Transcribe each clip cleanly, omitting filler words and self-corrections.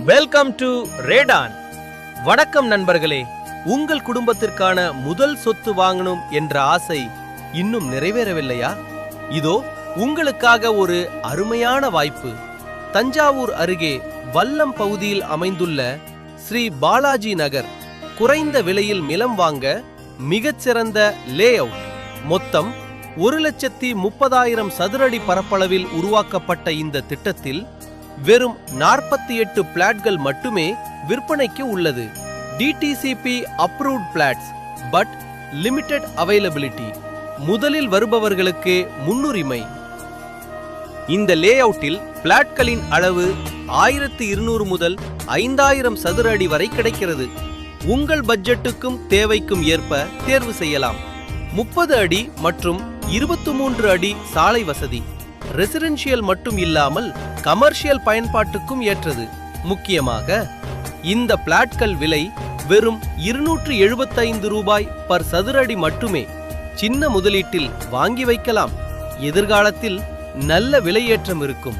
Welcome to Radon. வணக்கம் நண்பர்களே. உங்கள் குடும்பத்திற்கான முதல் சொத்து வாங்கணும் என்ற ஆசை இன்னும் நிறைவேறவில்லையா? இதோ உங்களுக்காக ஒரு அருமையான வாய்ப்பு. தஞ்சாவூர் அருகே வல்லம் பகுதியில் அமைந்துள்ள ஸ்ரீ பாலாஜி நகர் குறைந்த விலையில் நிலம் வாங்க மிகச்சிறந்த லே அவுட். மொத்தம் 1,30,000 சதுரடி பரப்பளவில் உருவாக்கப்பட்ட இந்த திட்டத்தில் வெறும் 48 பிளாட்கள் மட்டுமே விற்பனைக்கு உள்ளது. DTCP approved plots, but limited availability. முதலில் வருபவர்களுக்கு முன்னுரிமை. இந்த லே அவுட்டில் பிளாட்களின் அளவு 1200 முதல் 5000 சதுர அடி வரை கிடைக்கிறது. உங்கள் பட்ஜெட்டுக்கும் தேவைக்கும் ஏற்ப தேர்வு செய்யலாம். 30 அடி மற்றும் 23 அடி சாலை வசதி. ரெசிடென்ஷியல் மட்டும் இல்லாமல் கமர்ஷியல் பயன்பாட்டுக்கும் ஏற்றது. முக்கியமாக இந்த பிளாட்கள் விலை வெறும் 275 ரூபாய் பர் சதுரடி மட்டுமே. சின்ன முதலீட்டில் வாங்கி வைக்கலாம். எதிர்காலத்தில் நல்ல விலையேற்றம் இருக்கும்.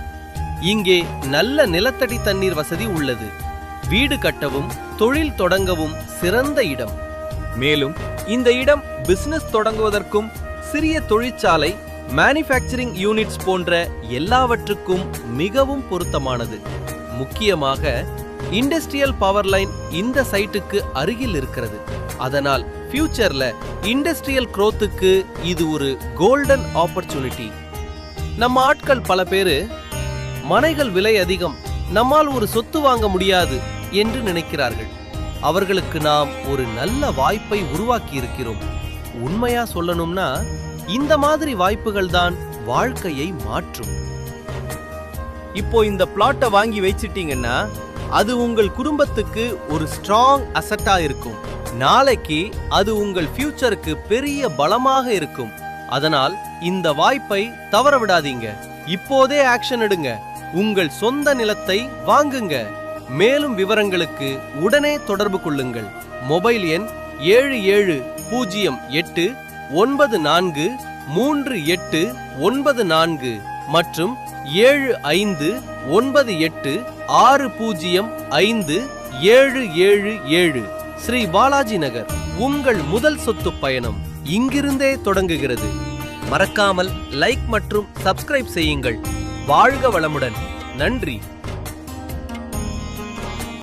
இங்கே நல்ல நிலத்தடி தண்ணீர் வசதி உள்ளது. வீடு கட்டவும் தொழில் தொடங்கவும் சிறந்த இடம். மேலும் இந்த இடம் பிசினஸ் தொடங்குவதற்கும் சிறிய தொழிற்சாலை, மேனுஃபேக்சரிங் யூனிட்ஸ் போன்ற எல்லாவற்றுக்கும் மிகவும் பொருத்தமானது. முக்கியமாக இண்டஸ்ட்ரியல் பவர் லைன் இந்த சைட்டுக்கு அருகில் இருக்கிறது. அதனால் ஃபியூச்சர்ல இண்டஸ்ட்ரியல் க்ரோத்துக்கு இது ஒரு கோல்டன் ஆப்பர்ச்சுனிட்டி. நம்ம ஆட்கள் பல பேரு மனைகள் விலை அதிகம், நம்மால் ஒரு சொத்து வாங்க முடியாது என்று நினைக்கிறார்கள். அவர்களுக்கு நாம் ஒரு நல்ல வாய்ப்பை உருவாக்கி இருக்கிறோம். உண்மையா சொல்லணும்னா இந்த மாதிரி வாய்ப்புகள் தான் வாழ்க்கையை மாற்றும். இப்போ இந்த பிளாட்டை வாங்கி வச்சிட்டீங்கன்னா அது உங்கள் குடும்பத்துக்கு ஒரு ஸ்ட்ராங் அசெட்டா இருக்கும். நாளைக்கு அது உங்கள் ஃபியூச்சருக்கு பெரிய பலமாக இருக்கும். அதனால் இந்த வாய்ப்பை தவற விடாதீங்க. இப்போதே ஆக்ஷன் எடுங்க. உங்கள் சொந்த நிலத்தை வாங்குங்க. மேலும் விவரங்களுக்கு உடனே தொடர்பு கொள்ளுங்கள். மொபைல் எண் 7798943894 மற்றும் 7598605777. ஸ்ரீ பாலாஜி நகர். உங்கள் முதல் சொத்து பயணம் இங்கிருந்தே தொடங்குகிறது. மறக்காமல் லைக் மற்றும் சப்ஸ்கிரைப் செய்யுங்கள். வாழ்க வளமுடன். நன்றி.